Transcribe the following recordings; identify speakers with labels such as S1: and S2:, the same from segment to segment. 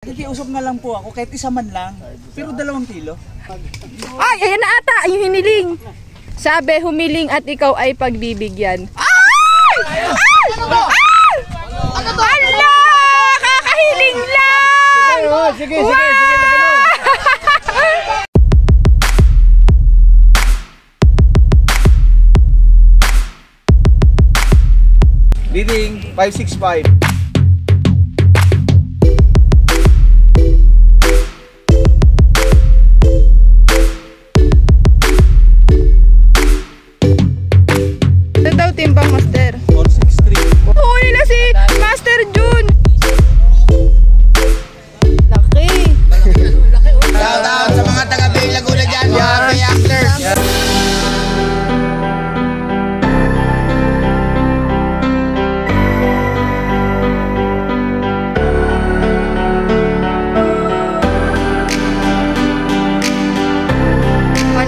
S1: Nakikiusap na lang po ako kahit isa man lang. Pero 2 kilo.
S2: Ay, ayan na ata yung hiniling. Sabi, humiling at ikaw ay pagbibigyan. Ay! Ay! Ay! Ano to? Ala! Kakahiling lang!
S1: Sige, sige, sige. Bidding 565.
S2: Ito daw timbang, Master.
S1: 463.
S2: Huli na si Master Jun. Laki.
S3: Shout out sa mga taga-Bay Laguna dyan, mga Bay Actors.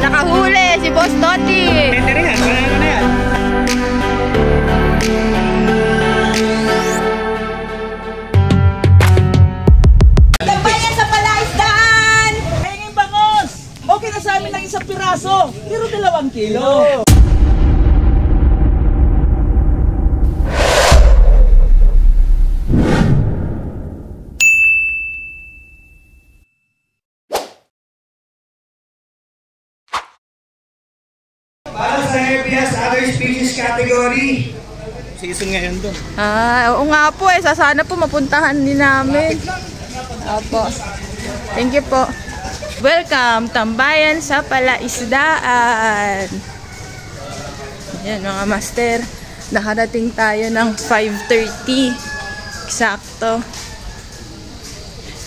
S2: Nakahuli si Boss Toti.
S4: Tambayan sa palaisdaan!
S1: Hinging bangos! Okay na sa amin ng 1 piraso. Pero 2 kilo.
S3: Para sa FPS Other Species category.
S1: Season ngayon doon.
S2: Oo nga po eh. Sana po mapuntahan din namin. Opo. Thank you po. Welcome, tambayan sa palaisdaan. Yan mga master. Nakarating tayo ng 5:30. Eksakto.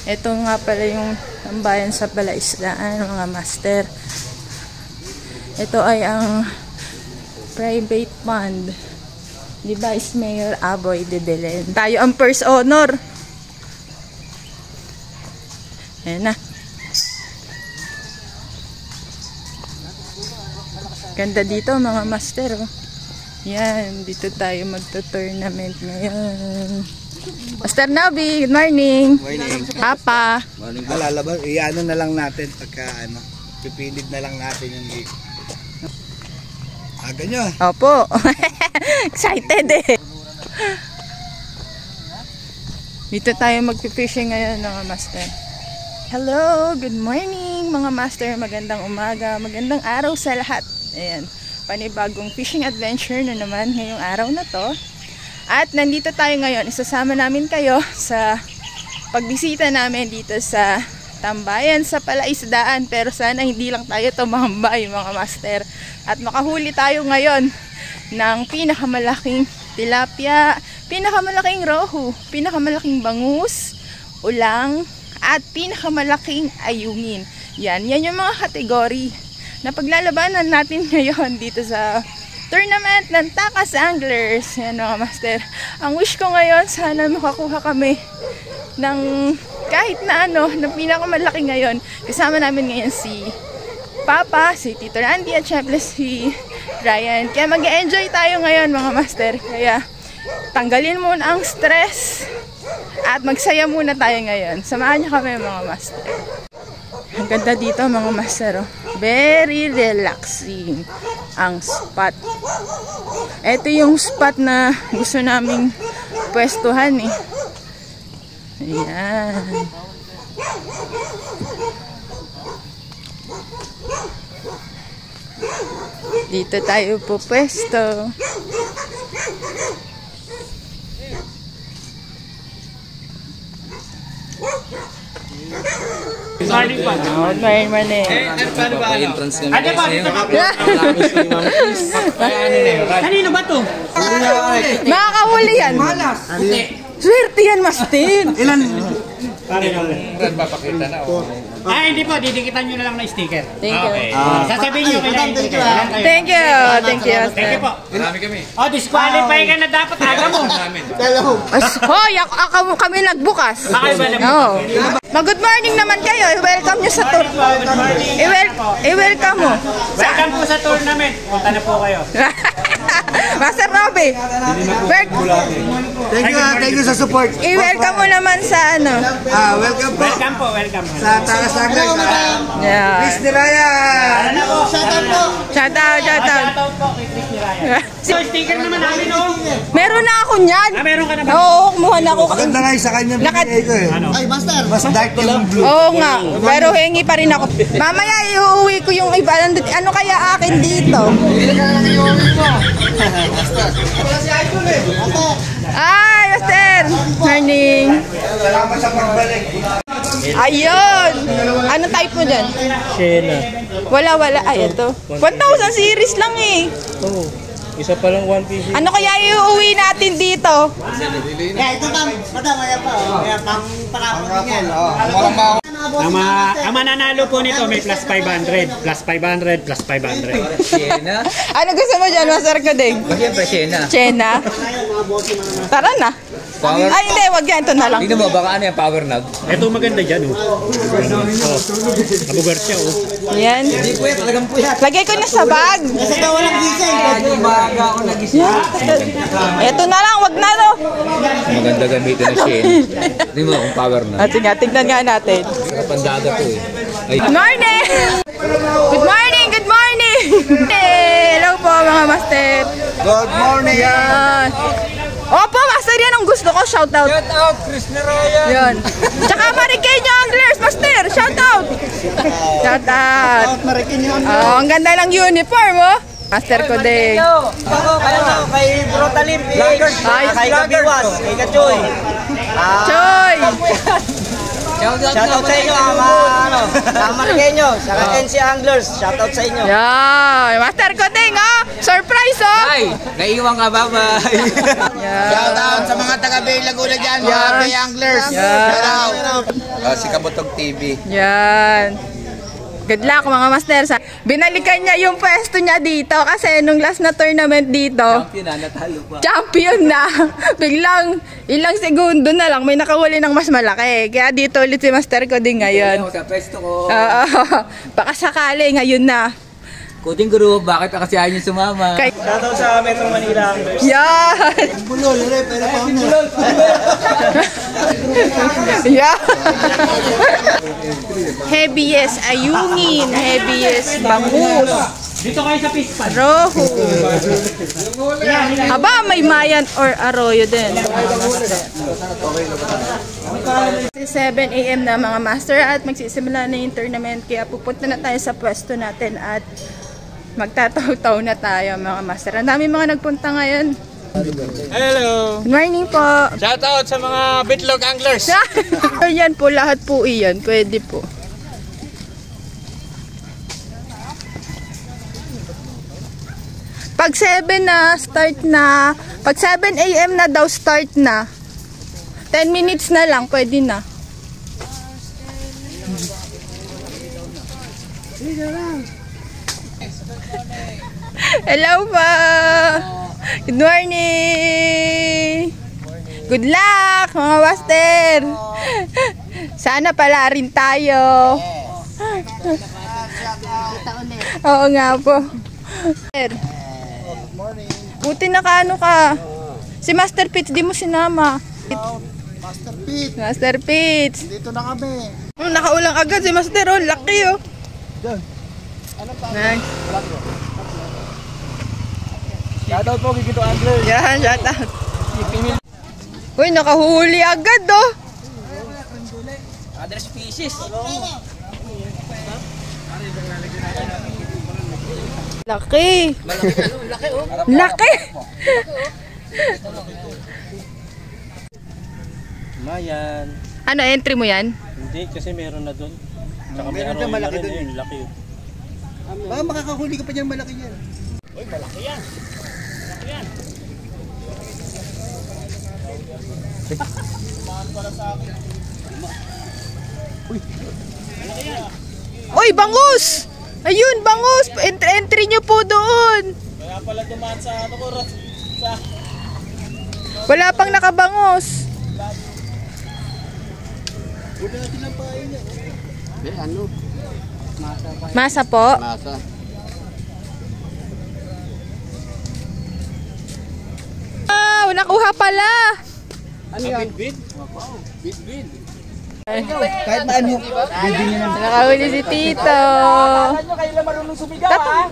S2: Ito nga pala yung tambayan sa palaisdaan mga master. Ito ay ang private fund. Di ba, is Mayor Aboy de Belen. Tayo ang first honor. Ayan na. Ganda dito mga master. Oh. Yan, dito tayo magto-tournament ngayon. Master Nabi, good morning.
S3: Morning.
S2: Papa.
S3: Morning. Alala, iano na lang natin pagka pipilid na lang natin yung aga nyo.
S2: Opo. Excited eh. Dito tayo mag-fishing ngayon mga master. Hello, good morning mga master. Magandang umaga, magandang araw sa lahat. Ayan, panibagong fishing adventure na naman ngayong araw na to. At nandito tayo ngayon, isasama namin kayo sa pagbisita namin dito sa tambayan sa palaisdaan. Pero sana hindi lang tayo tumambay mga master. At makahuli tayo ngayon ng pinakamalaking tilapia, pinakamalaking rohu, pinakamalaking bangus, ulang, at pinakamalaking ayungin. Yan yung mga kategory na paglalabanan natin ngayon dito sa tournament ng Takas Anglers. Yan mga master. Ang wish ko ngayon, sana makakuha kami ng kahit na na pinakamalaki ngayon. Kasama namin ngayon si Papa, si Tito Randy, at syempre si Ryan. Kaya mag-enjoy tayo ngayon mga master. Kaya tanggalin muna ang stress at magsaya muna tayo ngayon. Samahan niyo kami mga master. Ang ganda dito mga master. Oh. Very relaxing ang spot. Ito yung spot na gusto naming pwestuhan eh. Ayan. Dito tayo po pwesto.
S1: Morning pa.
S2: Good morning.
S1: Paano ba?
S5: Entrance kami
S1: Ano ba? Dito ka. Kanino ba to?
S2: Makakahuli yan. Swerte yan, Master.
S1: Ilan?
S5: Papakita na.
S1: Hindi po, didikitan nyo na lang na sticker.
S2: Thank you.
S1: Okay. Sasabihin nyo kailangan sticker.
S2: Thank you. Thank you.
S1: Thank you po.
S5: Marami kami.
S1: Disqualify ka na dapat aga mo.
S2: Hoy, kami nagbukas. Oo. Mag-good morning naman kayo. I-welcome nyo sa tour. I-welcome mo.
S1: Welcome po sa tournament. Punta na po kayo.
S2: Master Robby. Bert,
S3: Thank you sa support.
S2: i-welcome mo naman sa ano.
S3: Welcome po.
S5: Welcome po, welcome.
S3: Sa Tagas Anglers.
S2: Yeah.
S3: Chris Niraya.
S2: Shout out.
S5: Shoutout po kay Chris Niraya. So, sticker naman namin, oh.
S2: Meron na ako niyan.
S5: Meron ka naman.
S2: Oo, kumuha na ako.
S3: Maganda nga yung sa kanya binigay ko eh.
S5: Ano?
S3: Mas dark yung blue.
S2: Oo nga, pero hingi pa rin ako. Mamaya iuwi ko yung iba. Ano kaya akin dito? Ay, Master! Morning!
S3: Salamat sa pagbalik.
S2: Ayun! Anong type mo dyan?
S6: Shena.
S2: Wala. Ay, ito. 1,000 series lang eh.
S6: Oo. Isa pa lang 1 piece.
S2: Ano kaya iuwi natin dito?
S7: Ito pang, madam, ayan pa, kaya pang parapon yan.
S5: Ang mananalo po nito may plus 500, plus 500, plus 500.
S6: Shena?
S2: Ano gusto mo dyan, Master Kading?
S6: Siyempre, Shena.
S2: Chena? Tara na.
S6: Power.
S2: Ay, hindi. Wag yan. Ito na lang.
S6: Tingnan mo, baka ano yung power nug?
S5: Ito maganda dyan, oh. Nabugar siya, oh.
S2: Yan.
S7: Hindi po yan, talagang po yan.
S2: Lagay ko na sa bag.
S7: Kasi daw walang gising.
S6: Umaga ako nagising.
S2: Ito na lang. Wag na to.
S6: Maganda gamitin ng Shena. Tingnan mo kung power nug.
S2: At nga, tignan nga natin.
S6: Pandaga to eh. Ay,
S2: Good morning! Good morning! Good morning! Hello po mga master.
S3: Good morning.
S2: Yan. Opo, master, yan ang gusto ko. Shout out.
S6: shout out, Chris Niraya!
S2: Yan. Tsaka Mariqueño Anglers, master. Shout out. Shout out. Oh, ang ganda ng uniform, oh. Master ko din.
S7: Kay Bro Talim,
S2: Ay,
S7: kay Kabiwas, kay Kachoy.
S2: Choy!
S7: Shoutout sa inyo, mga Mariqueño, sa NC Anglers, shoutout sa inyo.
S2: Yan. Master ko din, oh. Surprise, oh.
S6: Ay! Naiiwan ka, bye-bye!
S2: Yan.
S3: Shout out sa mga taga Bay Laguna dyan, mga
S2: Yan.
S3: Bay Anglers.
S2: Yan.
S3: Shout out. Si Kabutog TV.
S2: Yan. Good luck mga master. Binalikan niya yung pwesto niya dito kasi nung last na tournament dito,
S6: Natalo pa.
S2: champion na. Biglang ilang segundo na lang may nakahuli ng mas malaki. Kaya dito ulit si master ko din ngayon.
S6: Sa pwesto ko.
S2: Oo. Baka sakali ngayon na.
S6: Kuting guru, bakit ka kasi ayaw niyo sumama?
S5: Shoutout sa Metro Manila.
S2: Yan.
S7: Bulol, pero pa
S2: Yeah. Heaviest ayungin, heaviest bangus.
S5: Dito kayo sa Pispan.
S2: Rojo. Aba, may mayan or arroyo din. 7 AM na mga master at magsisimula na yung tournament. Kaya pupunta na tayo sa pwesto natin at magtataw-taw na tayo mga master. Ang dami mga nagpunta ngayon.
S5: Hello!
S2: Good morning po.
S5: Shoutout sa mga Bitlog Anglers.
S2: Yan po, lahat po iyan. Pwede po. Pag 7 na, start na. Pag 7 AM na daw, start na. 10 minutes na lang, pwede na. Hello pa! Good morning! Good luck, mga master! Sana pala rin tayo. Oo nga po. Buti nakaano ka. Si Master Pitts, di mo sinama. Master Pitts.
S7: Dito na kami.
S2: Nakaulang agad si Master. Oh, laki oh. Nice.
S5: Shoutout po, Gigito Anglers.
S2: Yan, shout out. Uy, nakahuli agad oh.
S6: Other species.
S2: Laki. Laki.
S5: Mayan.
S2: Ano, entry mo yan?
S5: Hindi, kasi meron na doon. Tsaka
S3: Meron dyan malaki doon eh.
S5: Laki yun.
S3: Baka makakahuli ka pa dyan malaki yan.
S5: Uy, malaki yan. Malaki yan.
S2: Uy, bangus! Ayun, bangus! Entry nyo po doon.
S5: Kaya pala dumaan sa ano ko, sa...
S2: Wala pang nakabangus. Masa po?
S3: Masa.
S2: nakuha pala.
S3: Kahit na ano, bibili nyo na.
S2: Nakahuli si Tito.
S1: Alam nyo, kayo lang marunong sumigaw, ha?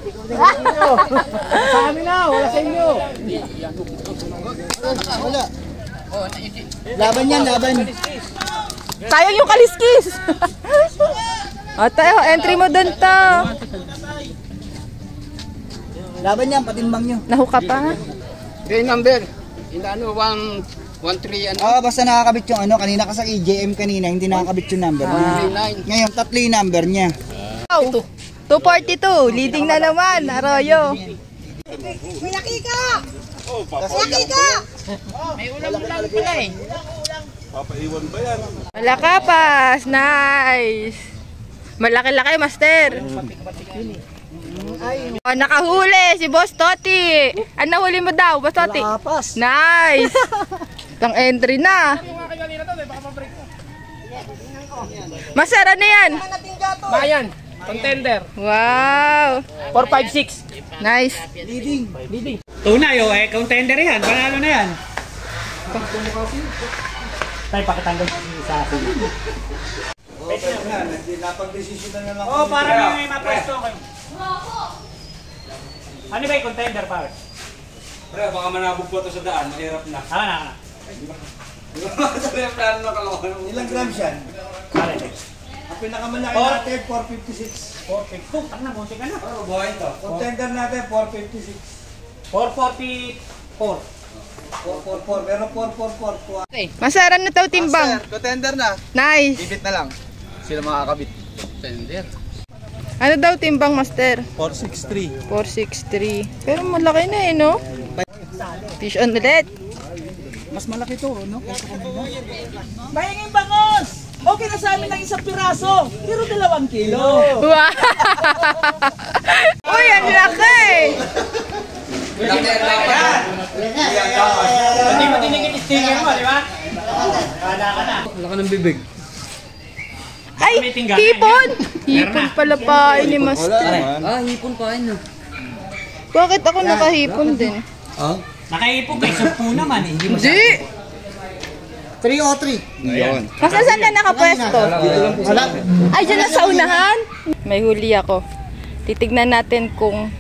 S3: Sa amin na, wala sa inyo. Wala. Laban yan, laban.
S2: Sayang yung kaliskis. O tayo, entry mo dun to.
S3: Laban yan, patimbang nyo.
S2: Nahuka pa.
S7: Yung number. Yung ano, 113 ano.
S3: Basta nakakabit yung ano, kanina ka sa EJM kanina, hindi nakakabit yung number. Ngayon, tatlo yung number niya.
S2: 242, leading na naman, Arroyo.
S4: Malaki ka! Malaki ka!
S2: Malakapas, nice. Malaki-laki, master. Oh, nakahuli si Boss Toti. Ano huli mo daw, Boss Toti?
S3: Malakapas.
S2: Nice. Pang entry na. Master, ano yan?
S7: Bayan. Contender.
S2: Wow.
S7: 456.
S2: Nice.
S5: Tunay oh, contender yan. Panalo na yan. Tayo pakitanggal sa akin.
S3: Napag-desisyon na lang.
S5: Oh, para may mapresto kayo. Ano ba yung contender, pare?
S6: Pre, baka manabog po ito sa daan. Mahirap na.
S5: Na.
S3: Ilang grams yan?
S5: Pare,
S3: Ang pinakamalaki natin, 456.
S5: 452. Tang na, bunti ka na.
S6: Buhay ito.
S3: Contender natin, 456.
S5: 444.
S3: 444, pero 444.
S2: Masaran na daw timbang.
S3: Contender na.
S2: Nice.
S3: Ibit na lang. Sila makakabit.
S7: Contender.
S2: Ano daw timbang, Master?
S3: 463.
S2: 463. Pero malaki na eh, no? Fish on ulit.
S3: Mas malaki to, no?
S1: Mahinging bangos! Okay na sa amin ng isang piraso, pero 2 kilo.
S2: Wow! Uy, ang laki!
S5: Hindi mo tinigil sticker mo, di ba? Wala ka na.
S6: Laki ng bibig.
S2: Ay, hipon! Hipon pala pa ni Master.
S6: Hipon pa yun.
S2: Bakit ako nakahipon din?
S5: Nakaipog kay sumpu naman eh.
S2: Hindi!
S3: 303. Yun.
S2: Kasi saan ka nakapwesto?
S3: Wala.
S2: Ay, dyan na sa unahan? May huli ako. Titignan natin kung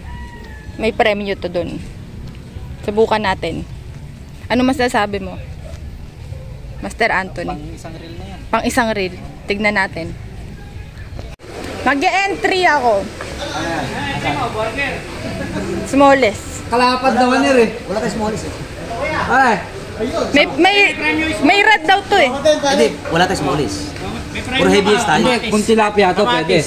S2: may premyo to dun. Subukan natin. Ano masasabi mo? Master Anthony. Pang isang reel. Tignan natin. Mag-e-entry ako. Smallest.
S6: Kalapad naman yun eh.
S3: Wala tayo smallest eh.
S6: Ay.
S2: May red daw to eh.
S8: Hindi, wala tayong smallies. Puro heaviest tayo.
S6: Kung tilapia to, pwede.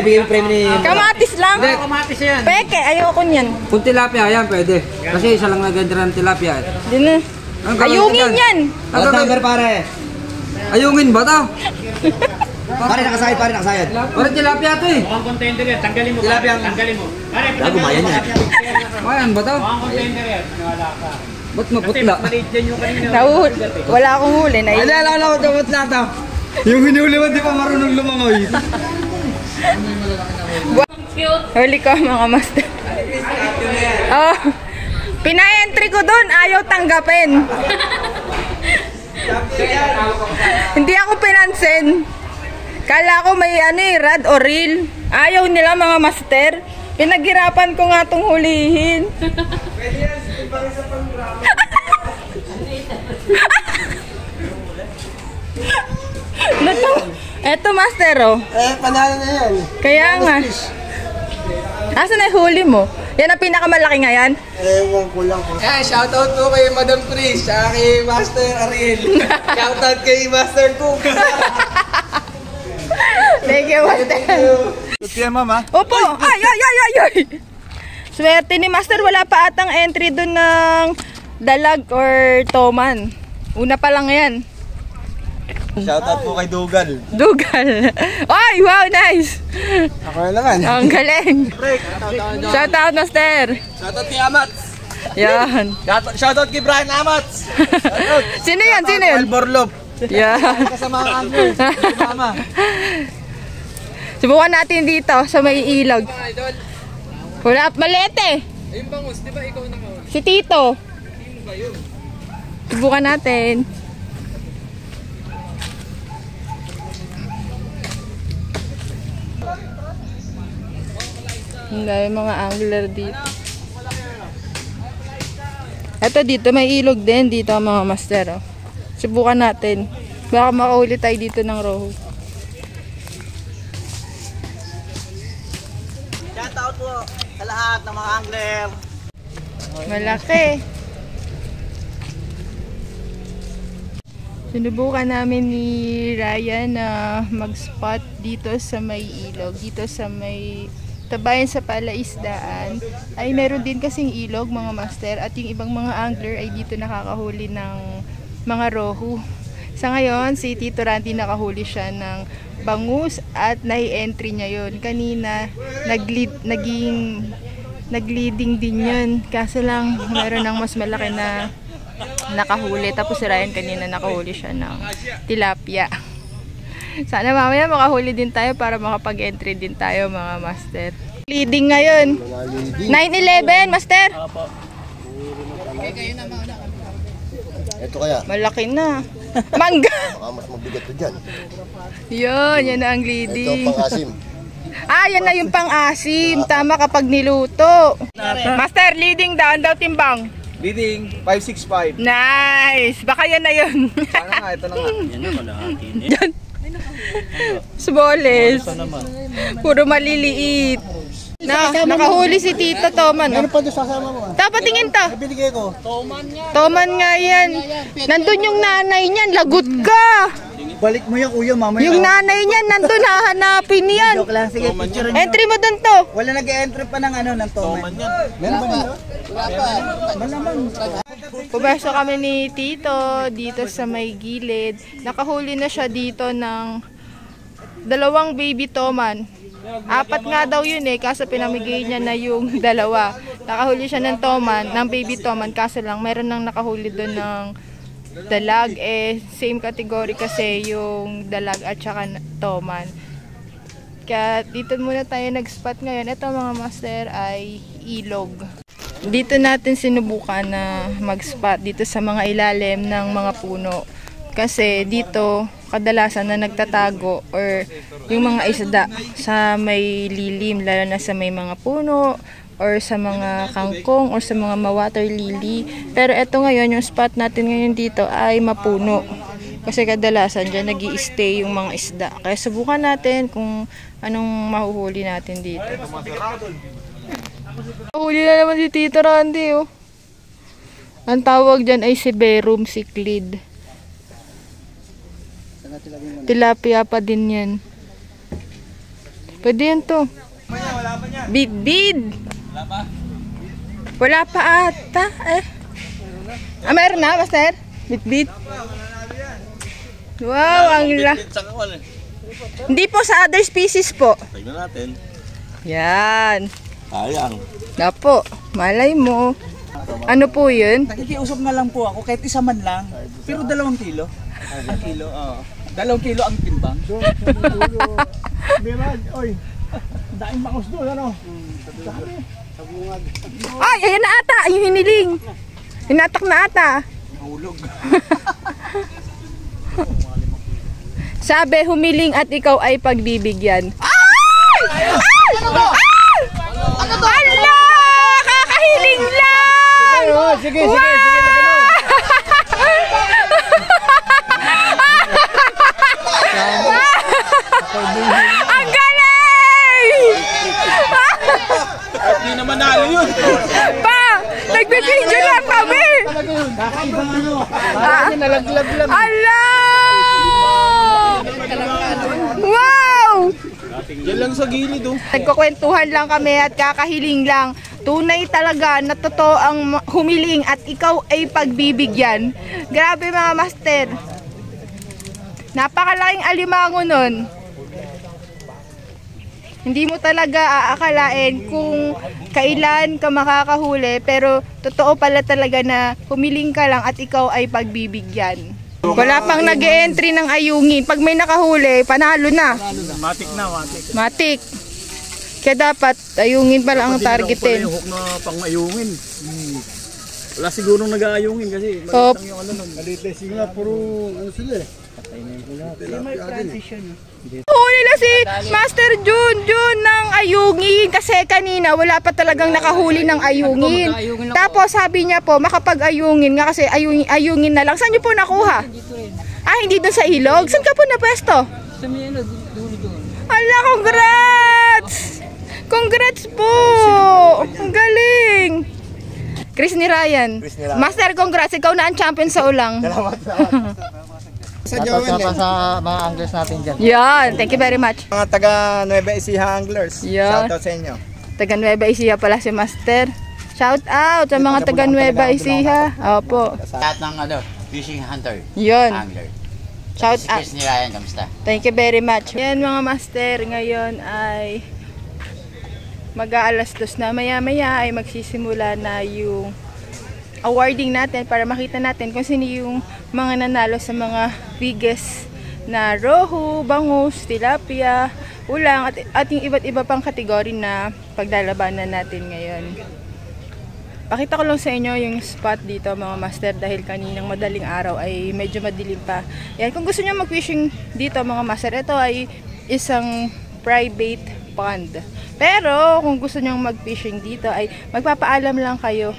S8: Bigay mo premium ni...
S2: Kamatis lang.
S5: Kamatis yan.
S2: Peke, ayoko niyan.
S6: Kung tilapia, yan pwede. Kasi isa lang nagandira ng tilapia.
S2: Di na. Ayungin yan.
S8: What number pare?
S6: Ayungin ba to?
S8: Pare nakasayad, pare nakasayad.
S6: Parang tilapia to eh.
S5: Mukhang contender yan. Tanggalin mo.
S8: Tilapia.
S5: Tanggalin mo. Pare,
S8: Gago, mayan yan.
S6: Mayan ba to?
S5: mukhang contender yan. Wala ka.
S6: Ba't maputla?
S5: Maliit dyan yung kanina.
S2: Wala akong huli.
S6: Alam ko ito maputla to. Yung hinuli mo, di pa marunong lumangoy.
S2: Huli ko mga master. Oh, pina-entry ko doon, ayaw tanggapin. Hindi ako pinansin. Kala ko may rad o reel. Ayaw nila mga master. Pinaghirapan ko nga itong hulihin. Eto master oh.
S3: Panalo na yan.
S2: Kaya nga. Asa na huli mo? Yan ang pinakamalaki nga yan?
S3: Ewan ko lang.
S7: Shoutout po kay Madam Chris, kay Master Ariel. Shoutout kay Master Cook.
S2: Thank you, master.
S3: Kaya mama.
S2: Opo! Ay! Swerte ni master, wala pa atang entry dun ng dalag or toman. Una pa lang yan.
S3: Shoutout po kay Dugal.
S2: Dugal. Ay, wow, nice.
S3: Ako na naman.
S2: Ang galing. Shout out, master.
S3: Shoutout kay Amats.
S2: Yan.
S3: Shoutout kay Brian Amats.
S2: Sino yan?
S3: Borlop.
S2: Yan.
S3: Kasama ang Angler. Mama.
S2: Subukan natin dito sa may ilog. Wala, maliit eh.
S7: Ayun bangus, di ba ikaw naman?
S2: Si Tito. Subukan natin. Ang dami mga angler dito. Ito dito, may ilog din dito mga master. Oh. Subukan natin. Baka makahuli tayo dito ng rohu.
S1: Shout out po sa lahat ng mga angler.
S2: Malaki. Sinubukan namin ni Ryan na mag-spot dito sa may ilog. Dito sa may tabayan sa palaisdaan ay meron din kasing ilog mga master, at yung ibang mga angler ay dito nakakahuli ng mga rohu. Sa ngayon si Tito Randy nakahuli siya ng bangus at nai-entry niya yun. Kanina nag-leading din yun, kaso lang meron ng mas malaki na nakahuli. Tapos si Ryan kanina nakahuli siya ng tilapia. Sana mamaya makahuli din tayo para makapag-entry din tayo mga master. Leading ngayon. 9-11 master.
S3: Ito kaya.
S2: Malaki na. Mangga.
S3: Baka mas mabigat to dyan.
S2: Yan na ang leading.
S3: Ito pang-asim.
S2: Yan na yung pang-asim. Tama kapag niluto. Master, leading down daw timbang.
S7: Leading, 565.
S2: Nice. Baka yan na yun.
S7: Sana nga, ito na nga. Yan na, kalahati.
S2: Suboles. Puro maliliit. Nakahuli si Tito Toman.
S3: Ano pa doon sasama mo?
S2: Dapat tingin to.
S3: Binigay ko.
S2: Toman nga yan. Nandun yung nanay niyan. Lagot ka.
S3: Balik mo yung kuya mamaya.
S2: Yung nanay niyan nandun, hahanapin yan.
S3: Joke lang, sige, picture nyo.
S2: Entry mo dun to.
S3: Wala nag-e-entry pa ng ano, ng Toman. Meron ba nito? Malamang.
S2: Pumasok kami ni Tito dito sa may gilid. Nakahuli na siya dito ng 2 baby Toman. 4 nga daw yun kaso pinamigay niya na yung 2. Nakahuli siya ng Toman, ng baby Toman, kaso lang meron nang nakahuli doon ng dalag. Same category kasi yung dalag at saka Toman. Kaya dito muna tayo nag-spot ngayon. Ito mga master ay ilog. Dito natin sinubukan na mag-spot dito sa mga ilalim ng mga puno. Kasi dito kadalasan na nagtatago or yung mga isda sa may lilim, lalo na sa may mga puno or sa mga kangkong or sa mga water lily. Pero eto ngayon, yung spot natin ngayon dito ay mapuno. Kasi kadalasan dyan nag-i-stay yung mga isda. Kaya subukan natin kung anong mahuhuli natin dito. Huli na naman si Tito Randy, oh. Ang tawag dyan ay Severum cichlid. Tilapia pa din yan. Pwede yan to. Bid-bid. Wala pa ata. Meron na, master? Bid-bid. Wow, ang hindi po sa other species po.
S9: Tignan natin.
S2: Yan.
S9: Sayang.
S2: Dapo, malay mo. Ano po yun?
S1: Nakikiusap nga lang po ako kahit isa man lang. Pero 2 kilo. 1 kilo, oo. 2 kilo ang timbang. Oy, daing bangus doon, ano?
S2: Ay, ayan na ata, yung hiniling. Hinatak na ata.
S1: Hulog.
S2: Sabi, humiling at ikaw ay pagbibigyan. Ay! Ay! Ano to? Ala! Kakahiling lang!
S3: Sige, sige, sige.
S2: Ang galing!
S9: At di naman nalo yun.
S2: Pa! Nagbibidyo lang kami!
S3: Nalaglag lang.
S2: Ala! Wow!
S9: Yan lang sa gilid, oh.
S2: Nagkukwentuhan lang kami at kakahiling lang. Tunay talaga na totoo ang humiling at ikaw ay pagbibigyan. Grabe mga master. Napakalaking alimango nun. Hindi mo talaga aakalain kung kailan ka makakahuli, pero totoo pala talaga na humiling ka lang at ikaw ay pagbibigyan. Wala pang nag-e-entry ng ayungin. Pag may nakahuli, panalo na.
S9: Matik na, matik.
S2: Matik. Kaya dapat ayungin pala ang targetin.
S9: Yung hook na pang ayungin. Wala sigurong nag-aayungin kasi
S2: Hop.
S9: maliit lang yung ano nun.
S2: Huli na si Master Jun ng ayungin kasi kanina wala pa talagang nakahuli ng ayungin. Tapos sabi niya po makapag-ayungin nga kasi ayungin na lang. Saan niyo po nakuha? Ah, hindi doon sa ilog? Saan ka po napwesto?
S8: Sa may ano, dulo doon.
S2: Ala, congrats! Congrats po! Ang galing! Chris ni Ryan. Master, congrats! Ikaw na ang champion sa ulang.
S3: Sa Joel
S8: Sa mga anglers natin dyan.
S2: Yan, thank you very much.
S3: mga taga Nueva Ecija anglers.
S2: Yeah.
S3: Shoutout sa inyo.
S2: Taga Nueva Ecija pala si Master. Shout out sa mga taga Nueva Ecija. Opo.
S10: Lahat ng ano, fishing hunter,
S2: Yun.
S10: angler.
S2: Shout
S10: Si
S2: out.
S10: Chris ni Ryan, kamusta?
S2: Thank you very much. Yan mga Master, ngayon ay mag-aalas 2 na. Maya-maya ay magsisimula na yung awarding natin para makita natin kung sino yung mga nanalo sa mga biggest na rohu, bangus, tilapia, ulang at yung iba't iba pang kategory na paglalabanan natin ngayon. Pakita ko lang sa inyo yung spot dito mga Master dahil kaninang madaling araw ay medyo madilim pa. Yan, kung gusto nyo mag-fishing dito mga Master, ito ay isang private pond. Pero kung gusto nyo mag-fishing dito ay magpapaalam lang kayo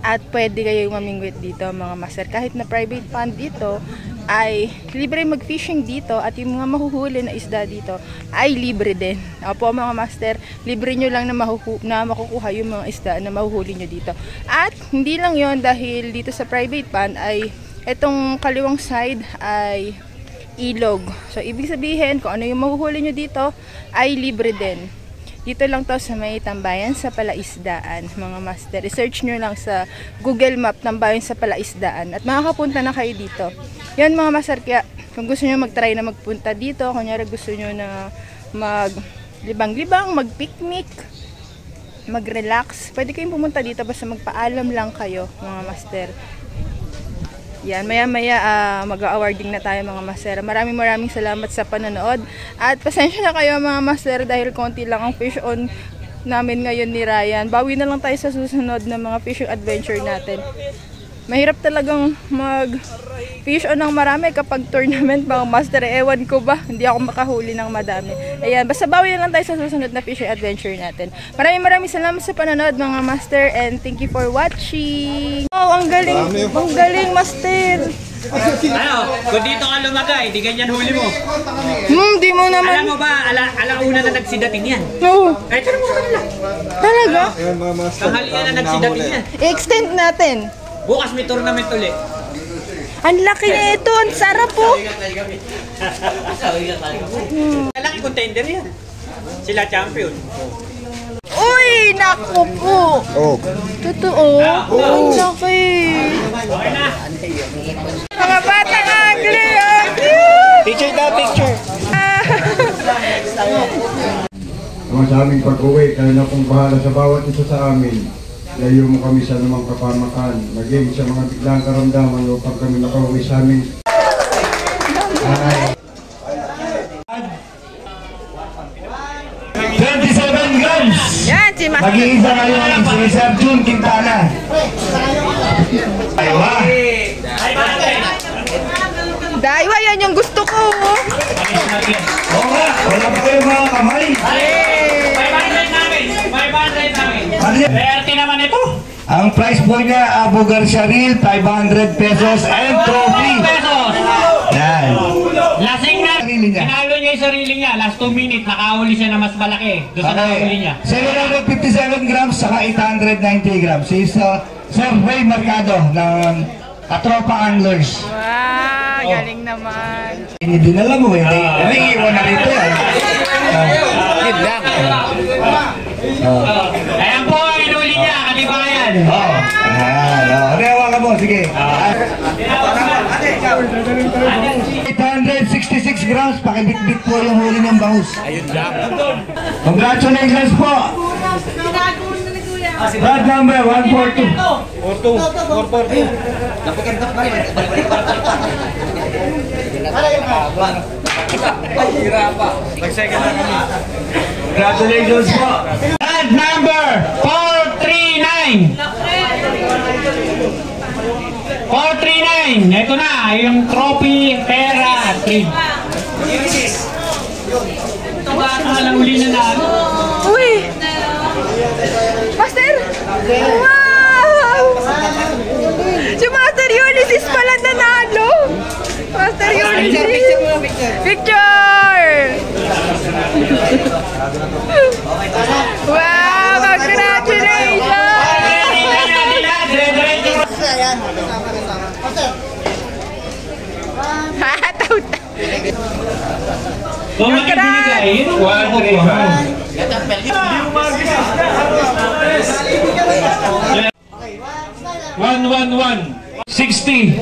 S2: at pwede kayong mamingwit dito mga Master. Kahit na private pond dito ay libre mag-fishing dito at yung mga mahuhuli na isda dito ay libre din. Opo mga Master, libre nyo lang na makukuha yung mga isda na mahuhuli nyo dito. At hindi lang yon dahil dito sa private pond ay itong kaliwang side ay ilog. So ibig sabihin kung ano yung mahuhuli nyo dito ay libre din. Dito lang to sa may Tambayan sa Palaisdaan, mga Master. I-search nyo lang sa Google Map Tambayan sa Palaisdaan at makakapunta na kayo dito. Yan mga Master, kaya kung gusto nyo mag-try na magpunta dito, kunyari gusto nyo na mag-libang-libang, mag-picnic, mag-relax, pwede kayong pumunta dito basta magpaalam lang kayo, mga Master. Yan, maya-maya mag-awarding na tayo mga Master. Maraming salamat sa panonood. At pasensya na kayo mga Master dahil konti lang ang fish on namin ngayon ni Ryan. Bawi na lang tayo sa susunod na mga fishing adventure natin. Mahirap talagang mag-fish on ng marami kapag tournament mga Master. Ewan ko ba, hindi ako makahuli ng madami. Ayan, basta bawi na lang tayo sa susunod na fishing adventure natin. Maraming salamat sa panonood mga Master and thank you for watching. Oh, ang galing Master.
S5: Ano, kung dito ka lumagay, di ganyan huli mo.
S2: Di mo naman.
S5: Alam mo ba, alauna na nagsidating yan.
S2: No.
S5: Kahit ano mo kanila.
S2: Talaga?
S5: Tanghalian na nagsidating yan.
S2: I-extend natin.
S5: Bukas may tournament ulit.
S2: Ang laki na ito, ang sarap po.
S5: Malaki contender yan. Sila champion.
S2: Uy, naku po.
S3: Oh.
S2: Totoo? Ang laki.
S5: Okay na.
S2: Mga batang angler.
S3: Picture daw, picture.
S11: Naman sa aming pag-uwi, kayo na pong bahala sa bawat isa sa amin. Layo mo kami sa namang kapamakan, maging sa mga biglang karamdaman upang kami nakauwi sa amin.
S12: 27 grams!
S2: Yan, si Master.
S12: Mag-iisa ngayon si Sir Jun Quintana. Aywa!
S2: Daiwa, yan yung gusto ko.
S12: Oo nga, wala pa kayo mga kamay.
S5: 500 namin. 500 namin. Rarity naman ito.
S12: Ang price pool niya, Abu Garcia Reel, 500 pesos and trophy. Yan.
S5: Lasing na. Pinalo niya yung sarili niya. Last 2 minutes, nakahuli siya na mas malaki. Doon sa nakahuli niya.
S12: 757 grams saka 890 grams. Si Sir Ray Mercado ng Katropa Anglers.
S2: Wow, galing naman.
S12: Hindi din alam mo eh. Iiwan na rito yan. Yun lang.
S5: Ayan po ang inuli niya, katibayan.
S12: Oo. Rewa ka mo, sige. 866 grams, pakibit-bit po yung huli ng bangus. Ayun lang. Congratulations po. Brad number 142.
S3: 442. Napaganda pa rin.
S9: Nag-second na kami.
S12: Congratulations po.
S5: Brad number 439. 439. Ito na, yung trophy, pera, at cream. Ito ba ang uli na na?
S2: Uy! Master! Wow! Si Master Ulysses pala nanalo! Master Ulysses! Picture! Wow! Congratulations!
S5: Congrats! 111 60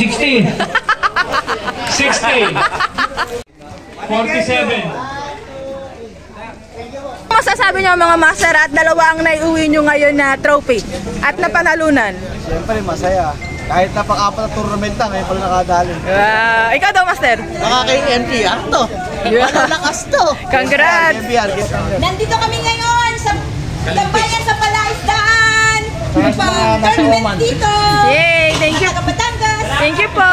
S5: 60 47.
S2: Masasabi niyo mga master at dalawa ang naiuwi niyo ngayon na trophy at napanalunan?
S3: Siyempre, masaya. Kahit napaka-apat na tournament na, ngayon pala nakadali.
S2: Ikaw daw, master?
S3: Nakaka-NPR to. Lakas to.
S2: Congrats!
S4: Nandito kami ngayon sa Tambayan sa Palaisdaan. Pag-tournament dito.
S2: Yay! Thank you!
S4: Batangas.
S2: Thank you po!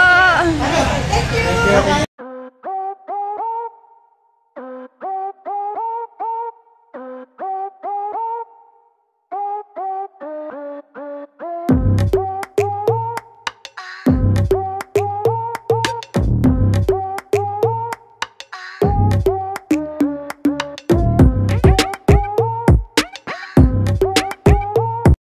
S4: Thank you.